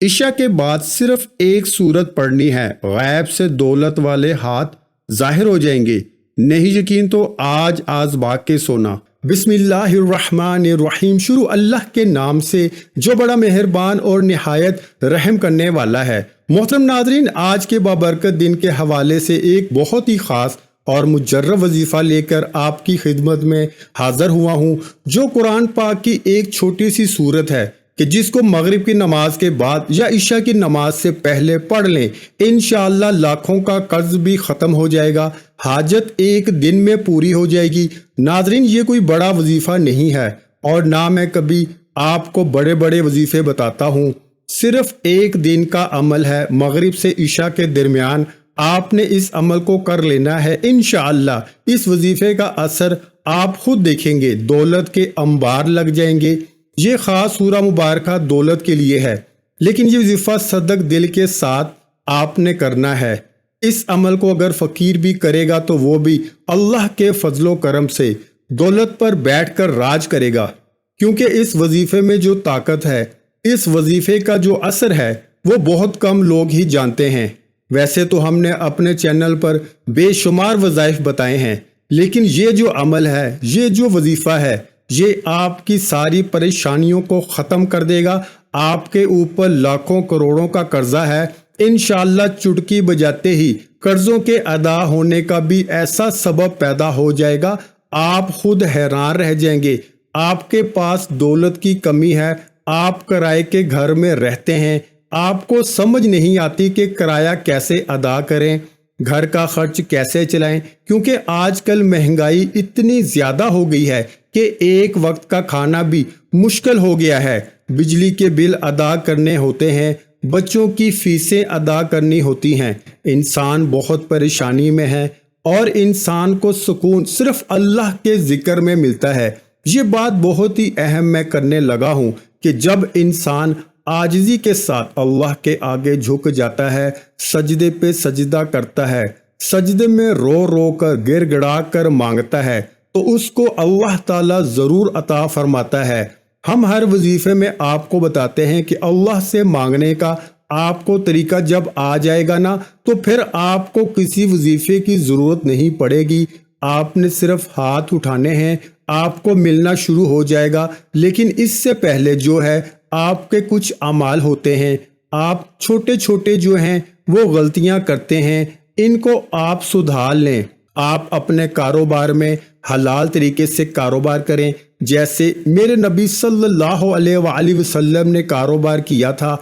عشاء کے بعد صرف ایک سورت پڑھنی ہے، غیب سے دولت والے ہاتھ ظاہر ہو جائیں گے۔ نہیں یقین تو آج بھاگ کے سونا۔ بسم اللہ الرحمن الرحیم۔ شروع اللہ کے نام سے جو بڑا مہربان اور نہایت رحم کرنے والا ہے۔ محترم ناظرین، آج کے بابرکت دن کے حوالے سے ایک بہت ہی خاص اور مجرب وظیفہ لے کر آپ کی خدمت میں حاضر ہوا ہوں، جو قرآن پاک کی ایک چھوٹی سی سورت ہے کہ جس کو مغرب کی نماز کے بعد یا عشاء کی نماز سے پہلے پڑھ لیں، انشاءاللہ لاکھوں کا قرض بھی ختم ہو جائے گا، حاجت ایک دن میں پوری ہو جائے گی۔ ناظرین، یہ کوئی بڑا وظیفہ نہیں ہے اور نہ میں کبھی آپ کو بڑے بڑے وظیفے بتاتا ہوں، صرف ایک دن کا عمل ہے۔ مغرب سے عشاء کے درمیان آپ نے اس عمل کو کر لینا ہے۔ انشاءاللہ اس وظیفے کا اثر آپ خود دیکھیں گے، دولت کے انبار لگ جائیں گے۔ یہ خاص سورہ مبارکہ دولت کے لیے ہے، لیکن یہ وظیفہ صدق دل کے ساتھ آپ نے کرنا ہے۔ اس عمل کو اگر فقیر بھی کرے گا تو وہ بھی اللہ کے فضل و کرم سے دولت پر بیٹھ کر راج کرے گا، کیونکہ اس وظیفے میں جو طاقت ہے، اس وظیفے کا جو اثر ہے، وہ بہت کم لوگ ہی جانتے ہیں۔ ویسے تو ہم نے اپنے چینل پر بے شمار وظائف بتائے ہیں، لیکن یہ جو عمل ہے، یہ جو وظیفہ ہے، یہ آپ کی ساری پریشانیوں کو ختم کر دے گا۔ آپ کے اوپر لاکھوں کروڑوں کا قرضہ ہے، انشاءاللہ چٹکی بجاتے ہی قرضوں کے ادا ہونے کا بھی ایسا سبب پیدا ہو جائے گا، آپ خود حیران رہ جائیں گے۔ آپ کے پاس دولت کی کمی ہے، آپ کرائے کے گھر میں رہتے ہیں، آپ کو سمجھ نہیں آتی کہ کرایہ کیسے ادا کریں، گھر کا خرچ کیسے چلائیں، کیونکہ آج کل مہنگائی اتنی زیادہ ہو گئی ہے کہ ایک وقت کا کھانا بھی مشکل ہو گیا ہے۔ بجلی کے بل ادا کرنے ہوتے ہیں، بچوں کی فیسیں ادا کرنی ہوتی ہیں، انسان بہت پریشانی میں ہے اور انسان کو سکون صرف اللہ کے ذکر میں ملتا ہے۔ یہ بات بہت ہی اہم میں کرنے لگا ہوں کہ جب انسان عاجزی کے ساتھ اللہ کے آگے جھک جاتا ہے، سجدے پہ سجدہ کرتا ہے، سجدے میں رو رو کر گر گڑا کر مانگتا ہے، تو اس کو اللہ تعالیٰ ضرور عطا فرماتا ہے۔ ہم ہر وظیفے میں آپ کو بتاتے ہیں کہ اللہ سے مانگنے کا آپ کو طریقہ جب آ جائے گا نا، تو پھر آپ کو کسی وظیفے کی ضرورت نہیں پڑے گی، آپ نے صرف ہاتھ اٹھانے ہیں، آپ کو ملنا شروع ہو جائے گا۔ لیکن اس سے پہلے جو ہے آپ کے کچھ اعمال ہوتے ہیں، آپ چھوٹے چھوٹے جو ہیں وہ غلطیاں کرتے ہیں، ان کو آپ سدھار لیں۔ آپ اپنے کاروبار میں حلال طریقے سے کاروبار کریں، جیسے میرے نبی صلی اللہ علیہ وآلہ وسلم نے کاروبار کیا تھا۔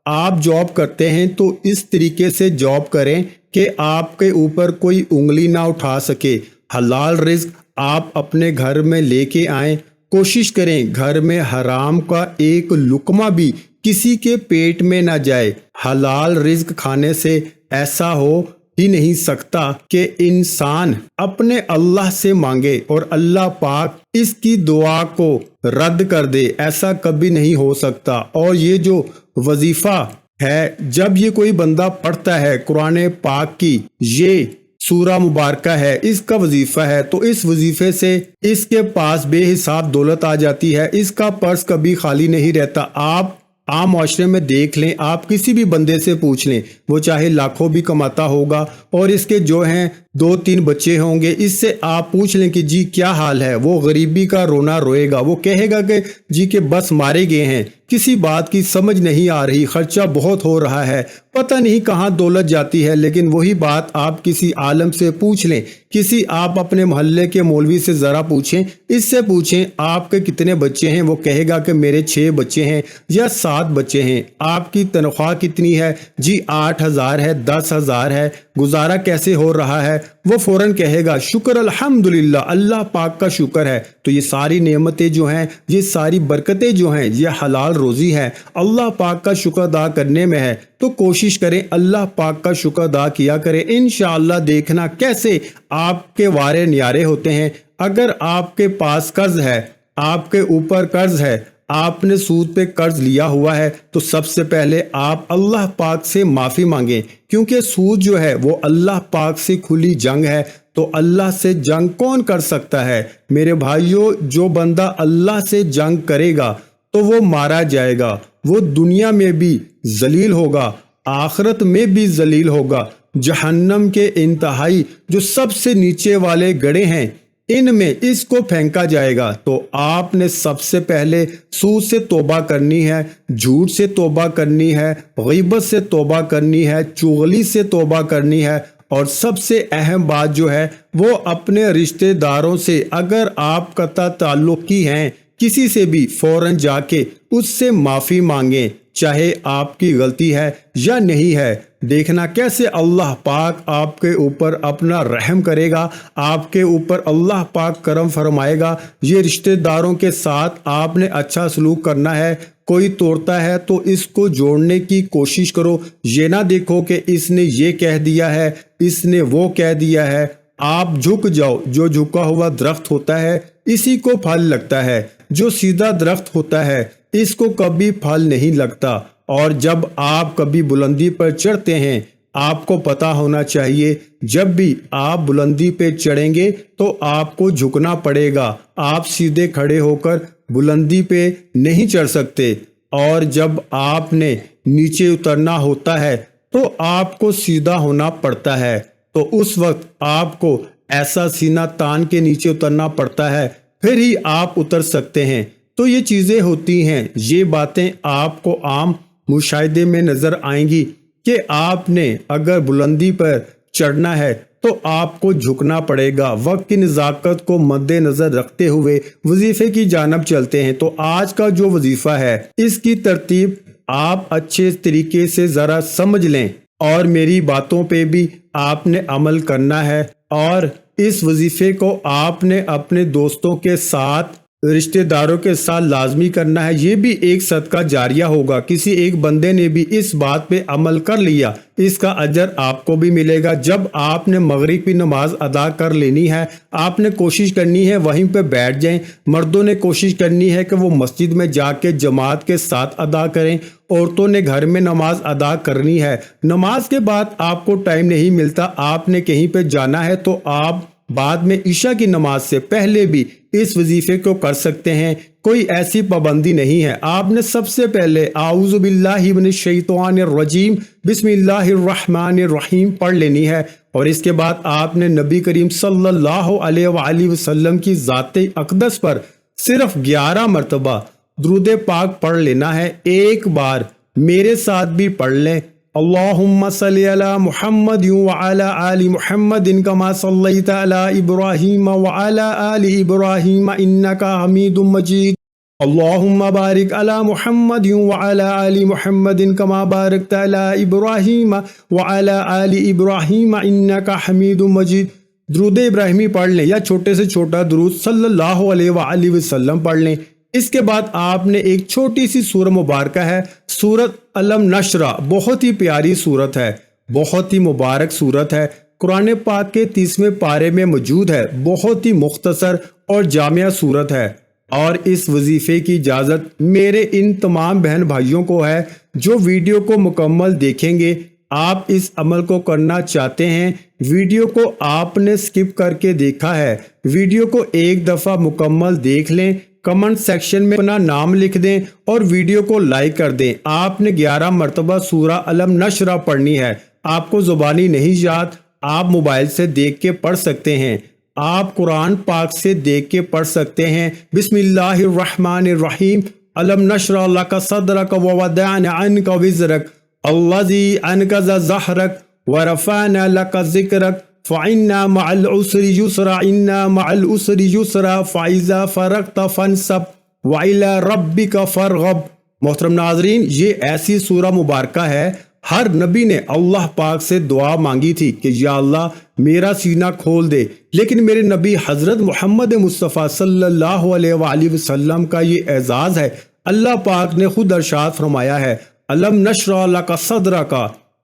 آپ جاب کرتے ہیں تو اس طریقے سے جاب کریں کہ آپ کے اوپر کوئی انگلی نہ اٹھا سکے۔ حلال رزق آپ اپنے گھر میں لے کے آئیں، کوشش کریں گھر میں حرام کا ایک لقمہ بھی کسی کے پیٹ میں نہ جائے۔ حلال رزق کھانے سے ایسا ہو ہی نہیں سکتا کہ انسان اپنے اللہ سے مانگے اور اللہ پاک اس کی دعا کو رد کر دے، ایسا کبھی نہیں ہو سکتا۔ اور یہ جو وظیفہ ہے، جب یہ کوئی بندہ پڑھتا ہے قرآن پاک کی یہ سورہ مبارکہ ہے، اس کا وظیفہ ہے، تو اس وظیفے سے اس کے پاس بے حساب دولت آ جاتی ہے، اس کا پرس کبھی خالی نہیں رہتا۔ آپ عام معاشرے میں دیکھ لیں، آپ کسی بھی بندے سے پوچھ لیں، وہ چاہے لاکھوں بھی کماتا ہوگا اور اس کے جو ہیں 2-3 بچے ہوں گے، اس سے آپ پوچھ لیں کہ جی کیا حال ہے، وہ غریبی کا رونا روئے گا، وہ کہے گا کہ جی کہ بس مارے گئے ہیں، کسی بات کی سمجھ نہیں آ رہی، خرچہ بہت ہو رہا ہے، پتہ نہیں کہاں دولت جاتی ہے۔ لیکن وہی بات آپ کسی عالم سے پوچھ لیں، کسی آپ اپنے محلے کے مولوی سے ذرا پوچھیں، اس سے پوچھیں آپ کے کتنے بچے ہیں، وہ کہے گا کہ میرے 6 بچے ہیں یا 7 بچے ہیں۔ آپ کی تنخواہ کتنی ہے؟ جی 8,000 ہے، 10,000 ہے، گزارا کیسے ہو رہا ہے؟ وہ فوراً کہے گا شکر الحمدللہ، اللہ پاک کا شکر ہے۔ تو یہ ساری نعمتیں جو ہیں، یہ ساری برکتیں جو ہیں، یہ حلال روزی ہے، اللہ پاک کا شکر ادا کرنے میں ہے۔ تو کوشش کریں اللہ پاک کا شکر ادا کیا کریں، انشاءاللہ دیکھنا کیسے آپ کے وارے نیارے ہوتے ہیں۔ اگر آپ کے پاس قرض ہے، آپ کے اوپر قرض ہے، آپ نے سود پہ قرض لیا ہوا ہے، تو سب سے پہلے آپ اللہ پاک سے معافی مانگیں، کیونکہ سود جو ہے وہ اللہ پاک سے کھلی جنگ ہے۔ تو اللہ سے جنگ کون کر سکتا ہے؟ میرے بھائیوں، جو بندہ اللہ سے جنگ کرے گا تو وہ مارا جائے گا، وہ دنیا میں بھی ذلیل ہوگا، آخرت میں بھی ذلیل ہوگا۔ جہنم کے انتہائی جو سب سے نیچے والے گڑھے ہیں ان میں اس کو پھینکا جائے گا۔ تو آپ نے سب سے پہلے سود سے توبہ کرنی ہے، جھوٹ سے توبہ کرنی ہے، غیبت سے توبہ کرنی ہے، چغلی سے توبہ کرنی ہے، اور سب سے اہم بات جو ہے وہ اپنے رشتہ داروں سے، اگر آپ قطع تعلقی ہیں کسی سے بھی فوراً جا کے اس سے معافی مانگیں، چاہے آپ کی غلطی ہے یا نہیں ہے۔ دیکھنا کیسے اللہ پاک آپ کے اوپر اپنا رحم کرے گا، آپ کے اوپر اللہ پاک کرم فرمائے گا۔ یہ رشتہ داروں کے ساتھ آپ نے اچھا سلوک کرنا ہے۔ کوئی توڑتا ہے تو اس کو جوڑنے کی کوشش کرو، یہ نہ دیکھو کہ اس نے یہ کہہ دیا ہے، اس نے وہ کہہ دیا ہے۔ آپ جھک جاؤ، جو جھکا ہوا درخت ہوتا ہے اسی کو پھل لگتا ہے، جو سیدھا درخت ہوتا ہے اس کو کبھی پھل نہیں لگتا۔ اور جب آپ کبھی بلندی پر چڑھتے ہیں آپ کو پتا ہونا چاہیے جب بھی آپ بلندی پہ چڑھیں گے تو آپ کو جھکنا پڑے گا، آپ سیدھے کھڑے ہو کر بلندی پہ نہیں چڑھ سکتے۔ اور جب آپ نے نیچے اترنا ہوتا ہے تو آپ کو سیدھا ہونا پڑتا ہے، تو اس وقت آپ کو ایسا سینہ تان کے نیچے اترنا پڑتا ہے، پھر ہی آپ اتر سکتے ہیں۔ تو یہ چیزیں ہوتی ہیں، یہ باتیں آپ کو عام مشاہدے میں نظر آئیں گی کہ آپ نے اگر بلندی پر چڑھنا ہے تو آپ کو جھکنا پڑے گا۔ وقت کی نزاکت کو مد نظر رکھتے ہوئے وظیفے کی جانب چلتے ہیں۔ تو آج کا جو وظیفہ ہے اس کی ترتیب آپ اچھے طریقے سے ذرا سمجھ لیں، اور میری باتوں پہ بھی آپ نے عمل کرنا ہے، اور اس وظیفے کو آپ نے اپنے دوستوں کے ساتھ، رشتہ داروں کے ساتھ لازمی کرنا ہے۔ یہ بھی ایک صدقہ جاریہ ہوگا، کسی ایک بندے نے بھی اس بات پہ عمل کر لیا، اس کا اجر آپ کو بھی ملے گا۔ جب آپ نے مغرب کی نماز ادا کر لینی ہے، آپ نے کوشش کرنی ہے وہیں پہ بیٹھ جائیں۔ مردوں نے کوشش کرنی ہے کہ وہ مسجد میں جا کے جماعت کے ساتھ ادا کریں، عورتوں نے گھر میں نماز ادا کرنی ہے۔ نماز کے بعد آپ کو ٹائم نہیں ملتا، آپ نے کہیں پہ جانا ہے تو آپ بعد میں عشاء کی نماز سے پہلے بھی اس وظیفے کو کر سکتے ہیں، کوئی ایسی پابندی نہیں ہے۔ آپ نے سب سے پہلے اعوذ باللہ من الشیطان الرجیم بسم اللہ الرحمن الرحیم پڑھ لینی ہے، اور اس کے بعد آپ نے نبی کریم صلی اللہ علیہ وآلہ وسلم کی ذات اقدس پر صرف 11 مرتبہ درود پاک پڑھ لینا ہے۔ ایک بار میرے ساتھ بھی پڑھ لیں، اللہم صلی علی محمد وعلی آل محمد کما صلیت علی ابراہیم وعلی آل ابراہیم انکا حمید مجید، اللہم بارک علی محمد وعلی آل محمد کما بارکت علی ابراہیم وعلی آل ابراہیم انکا حمید مجید۔ درود ابراہیمی پڑھ لیں یا چھوٹے سے چھوٹا درود صلی اللہ علیہ وآلہ وسلم پڑھ لیں۔ اس کے بعد آپ نے ایک چھوٹی سی سورہ مبارکہ ہے، سورۃ علم نشرہ، بہت ہی پیاری سورت ہے، بہت ہی مبارک سورت ہے، قرآن پاک کے 30ویں پارے میں موجود ہے، بہت ہی مختصر اور جامع سورت ہے۔ اور اس وظیفے کی اجازت میرے ان تمام بہن بھائیوں کو ہے جو ویڈیو کو مکمل دیکھیں گے۔ آپ اس عمل کو کرنا چاہتے ہیں، ویڈیو کو آپ نے سکپ کر کے دیکھا ہے، ویڈیو کو ایک دفعہ مکمل دیکھ لیں، کمنٹ سیکشن میں اپنا نام لکھ دیں اور ویڈیو کو لائک کر دیں۔ آپ نے 11 مرتبہ سورہ علم نشرہ پڑھنی ہے، آپ کو زبانی نہیں یاد، آپ موبائل سے دیکھ کے پڑھ سکتے ہیں، آپ قرآن پاک سے دیکھ کے پڑھ سکتے ہیں۔ بسم اللہ الرحمن الرحیم، علم نشرح لک صدرک ووضعنا عنک وزرک الذی انقض ظہرک ورفعنا لک ذکرک فَإِنَّا مَعَ الْعُسْرِ يُسْرًا إِنَّا مَعَ الْعُسْرِ يُسْرًا فَإِذَا فَرَغْتَ فَانْصَبْ وَإِلَىٰ رَبِّكَ فَارْغَب۔ محترم ناظرین، یہ ایسی سورہ مبارکہ ہے، ہر نبی نے اللہ پاک سے دعا مانگی تھی کہ یا اللہ میرا سینہ کھول دے، لیکن میرے نبی حضرت محمد مصطفیٰ صلی اللہ علیہ وآلہ وسلم کا یہ اعزاز ہے۔ اللہ پاک نے خود ارشاد فرمایا ہے، علم نشرح لک صدرک،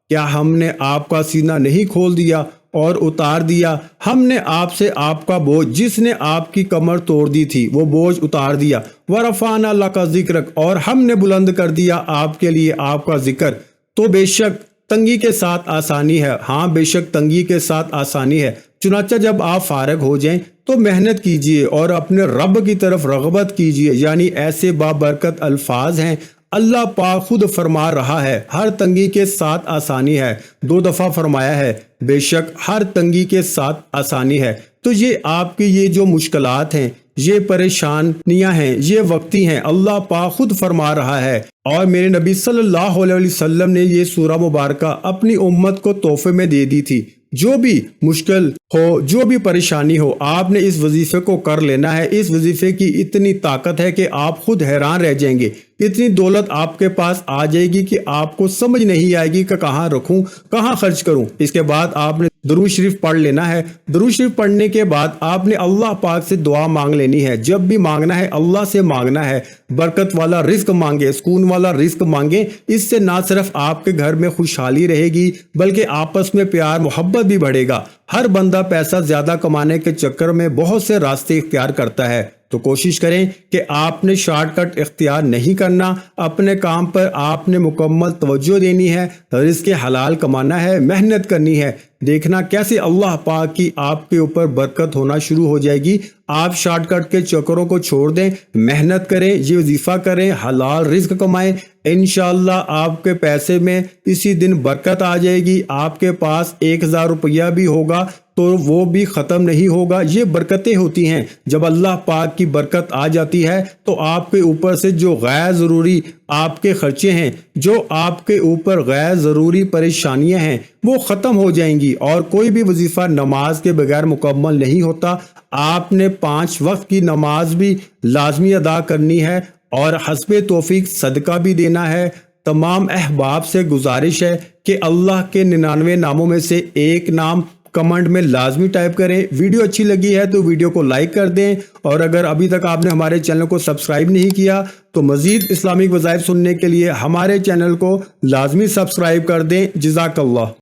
کیا ہم نے آپ کا سینہ نہیں کھول دیا اور اتار دیا؟ ہم نے آپ سے آپ کا بوجھ، جس نے آپ کی کمر توڑ دی تھی، وہ بوجھ اتار دیا۔ وَرَفَعْنَا لَكَ ذِكْرَكَ، اور ہم نے بلند کر دیا آپ کے لیے آپ کا ذکر۔ تو بے شک تنگی کے ساتھ آسانی ہے، ہاں بے شک تنگی کے ساتھ آسانی ہے۔ چنانچہ جب آپ فارغ ہو جائیں تو محنت کیجئے اور اپنے رب کی طرف رغبت کیجئے، یعنی ایسے بابرکت الفاظ ہیں اللہ پاک خود فرما رہا ہے ہر تنگی کے ساتھ آسانی ہے، 2 دفعہ فرمایا ہے بے شک ہر تنگی کے ساتھ آسانی ہے۔ تو یہ آپ کی یہ جو مشکلات ہیں، یہ پریشانیاں ہیں، یہ وقتی ہیں، اللہ پاک خود فرما رہا ہے۔ اور میرے نبی صلی اللہ علیہ وسلم نے یہ سورہ مبارکہ اپنی امت کو تحفے میں دے دی تھی۔ جو بھی مشکل ہو، جو بھی پریشانی ہو، آپ نے اس وظیفے کو کر لینا ہے۔ اس وظیفے کی اتنی طاقت ہے کہ آپ خود حیران رہ جائیں گے۔ اتنی دولت آپ کے پاس آ جائے گی کہ آپ کو سمجھ نہیں آئے گی کہ کہاں رکھوں، کہاں خرچ کروں۔ اس کے بعد آپ نے درود شریف پڑھ لینا ہے۔ درود شریف پڑھنے کے بعد آپ نے اللہ پاک سے دعا مانگ لینی ہے۔ جب بھی مانگنا ہے اللہ سے مانگنا ہے، برکت والا رزق مانگے، سکون والا رزق مانگے۔ اس سے نہ صرف آپ کے گھر میں خوشحالی رہے گی بلکہ آپس میں پیار محبت بھی بڑھے گا۔ ہر بندہ پیسہ زیادہ کمانے کے چکر میں بہت سے راستے اختیار کرتا ہے، تو کوشش کریں کہ آپ نے شارٹ کٹ اختیار نہیں کرنا۔ اپنے کام پر آپ نے مکمل توجہ دینی ہے، رزق حلال کمانا ہے، محنت کرنی ہے، دیکھنا کیسے اللہ پاک کی آپ کے اوپر برکت ہونا شروع ہو جائے گی۔ آپ شارٹ کٹ کے چکروں کو چھوڑ دیں، محنت کریں، یہ وظیفہ کریں، حلال رزق کمائیں، انشاءاللہ آپ کے پیسے میں اسی دن برکت آ جائے گی۔ آپ کے پاس 1000 روپیہ بھی ہوگا تو وہ بھی ختم نہیں ہوگا۔ یہ برکتیں ہوتی ہیں، جب اللہ پاک کی برکت آ جاتی ہے تو آپ کے اوپر سے جو غیر ضروری آپ کے خرچے ہیں، جو آپ کے اوپر غیر ضروری پریشانیاں ہیں، وہ ختم ہو جائیں گی۔ اور کوئی بھی وظیفہ نماز کے بغیر مکمل نہیں ہوتا۔ آپ نے 5 وقت کی نماز بھی لازمی ادا کرنی ہے اور حسب توفیق صدقہ بھی دینا ہے۔ تمام احباب سے گزارش ہے کہ اللہ کے 99 ناموں میں سے ایک نام کمنٹ میں لازمی ٹائپ کریں۔ ویڈیو اچھی لگی ہے تو ویڈیو کو لائک کر دیں، اور اگر ابھی تک آپ نے ہمارے چینل کو سبسکرائب نہیں کیا تو مزید اسلامک وظائف سننے کے لیے ہمارے چینل کو لازمی سبسکرائب کر دیں۔ جزاک اللہ۔